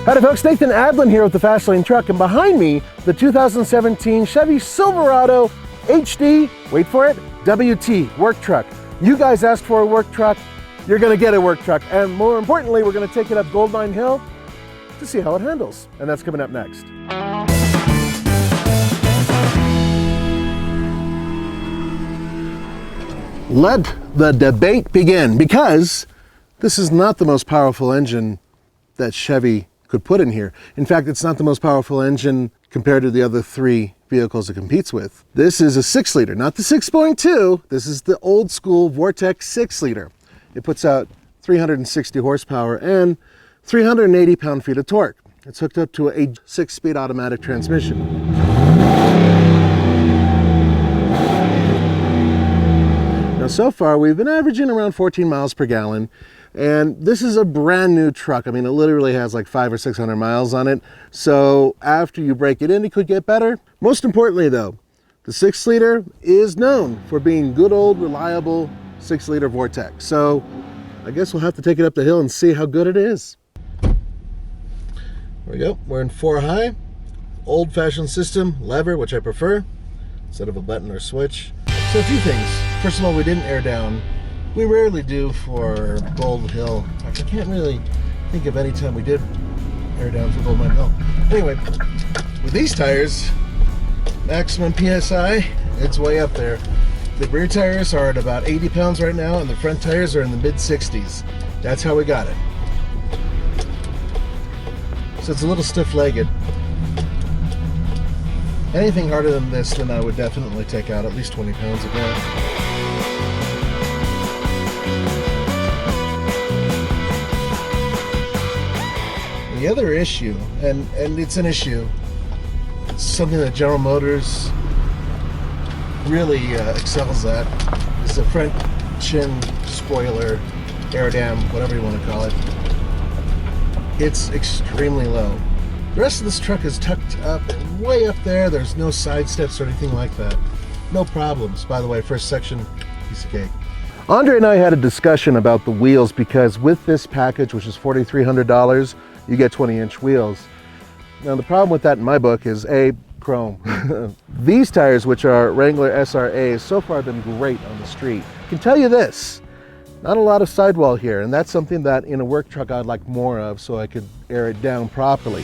Howdy folks, Nathan Adlin here with the Fast Lane Truck, and behind me, the 2017 Chevy Silverado HD, wait for it, WT, work truck. You guys asked for a work truck, you're gonna get a work truck, and more importantly, we're gonna take it up Goldmine Hill to see how it handles, and that's coming up next. Let the debate begin, because this is not the most powerful engine that Chevy could put in here. In fact, it's not the most powerful engine compared to the other three vehicles it competes with. This is a 6-liter, not the 6.2. This is the old school Vortex 6-liter. It puts out 360 horsepower and 380 pound-feet of torque. It's hooked up to a 6-speed automatic transmission. Now, so far, we've been averaging around 14 miles per gallon. And this is a brand new truck. I mean, it literally has like 500 or 600 miles on it. So after you break it in, it could get better. Most importantly though, the 6-liter is known for being good old reliable 6-liter Vortex. So I guess we'll have to take it up the hill and see how good it is. There we go. We're in 4 high, old-fashioned system, lever, which I prefer, instead of a button or switch. So a few things. First of all, we didn't air down. We rarely do for Gold Hill. In fact, I can't really think of any time we did air down for Goldmine Hill. Anyway, with these tires, maximum PSI, it's way up there. The rear tires are at about 80 pounds right now, and the front tires are in the mid-60s. That's how we got it. So it's a little stiff-legged. Anything harder than this, then I would definitely take out at least 20 pounds again. The other issue, and it's an issue, it's something that General Motors really excels at, is the front chin spoiler, air dam, whatever you want to call it. It's extremely low. The rest of this truck is tucked up and way up there. There's no side steps or anything like that. No problems. By the way, first section, piece of cake. Andre and I had a discussion about the wheels, because with this package, which is $4,300, you get 20-inch wheels. Now the problem with that in my book is chrome. These tires, which are Wrangler SRAs, so far have been great on the street. I can tell you this, not a lot of sidewall here, and that's something that in a work truck I'd like more of so I could air it down properly.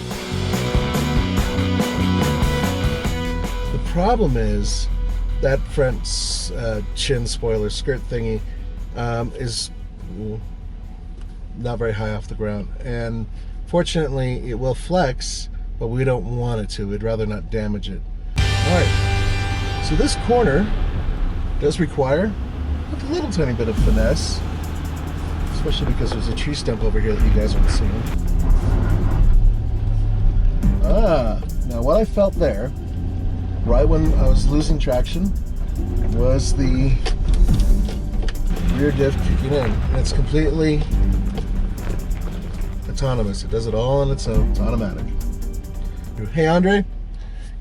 The problem is that front chin spoiler skirt thingy is not very high off the ground, and fortunately it will flex, but we don't want it to. We'd rather not damage it. Alright, so this corner does require a little tiny bit of finesse, especially because there's a tree stump over here that you guys aren't seeing. Now what I felt there, right when I was losing traction, was the rear diff kicking in. And it's completely autonomous. It does it all on its own. It's automatic. Hey Andre,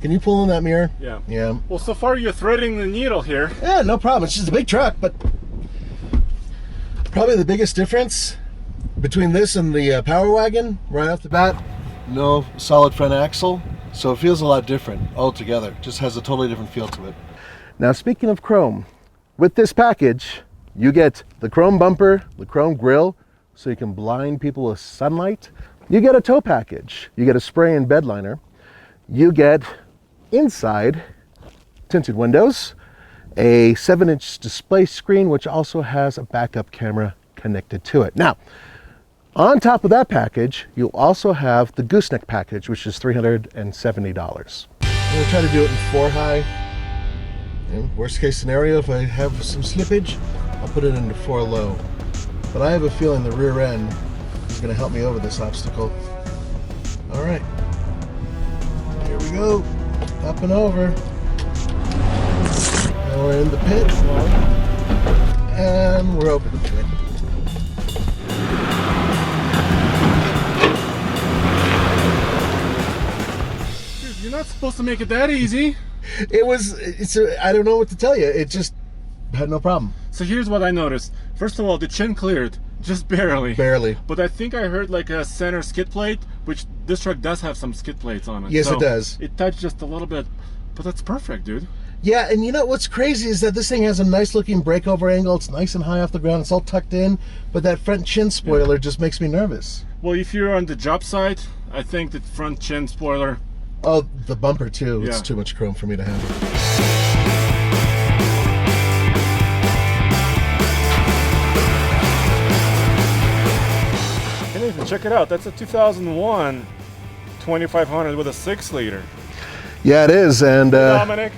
can you pull in that mirror? Yeah. Yeah. Well, so far you're threading the needle here. Yeah, no problem. It's just a big truck, but probably the biggest difference between this and the Power Wagon, right off the bat, no solid front axle, so it feels a lot different altogether. It just has a totally different feel to it. Now, speaking of chrome, with this package, you get the chrome bumper, the chrome grille, so you can blind people with sunlight. You get a tow package. You get a spray and bed liner. You get inside tinted windows, a 7-inch display screen, which also has a backup camera connected to it. Now, on top of that package, you'll also have the gooseneck package, which is $370. I'm gonna try to do it in 4 high. And worst case scenario, if I have some slippage, I'll put it into 4 low. But I have a feeling the rear end is gonna help me over this obstacle. All right, here we go, up and over. Now we're in the pit, and we're over the pit. Dude, you're not supposed to make it that easy. I don't know what to tell you. It just had no problem. So here's what I noticed. First of all, the chin cleared. Just barely. Barely. But I think I heard like a center skid plate, which this truck does have some skid plates on it. Yes, so it does. It touched just a little bit, but that's perfect, dude. Yeah, and you know what's crazy is that this thing has a nice looking breakover angle. It's nice and high off the ground. It's all tucked in, but that front chin spoiler just makes me nervous. Well, if you're on the job site, I think the front chin spoiler. Oh, the bumper too. Yeah. It's too much chrome for me to handle. And even check it out. That's a 2001 2500 with a 6-liter. Yeah, it is. And Dominic.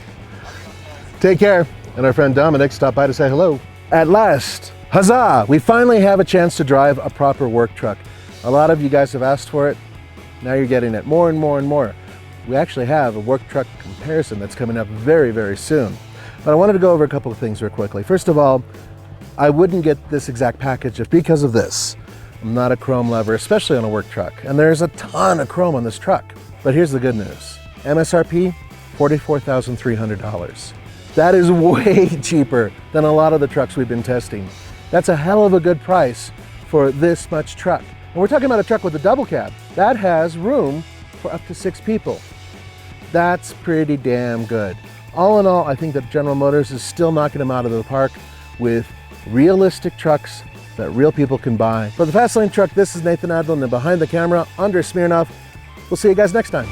take care. And our friend Dominic stopped by to say hello. At last, huzzah! We finally have a chance to drive a proper work truck. A lot of you guys have asked for it. Now you're getting it more and more and more. We actually have a work truck comparison that's coming up very, very soon. But I wanted to go over a couple of things real quickly. First of all, I wouldn't get this exact package if because of this. I'm not a chrome lover, especially on a work truck. And there's a ton of chrome on this truck. But here's the good news. MSRP, $44,300. That is way cheaper than a lot of the trucks we've been testing. That's a hell of a good price for this much truck. And we're talking about a truck with a double cab. That has room for up to 6 people. That's pretty damn good. All in all, I think that General Motors is still knocking them out of the park with realistic trucks that real people can buy. For the Fast Lane Truck, this is Nathan Adlin, and behind the camera, Andres Smirnov. We'll see you guys next time.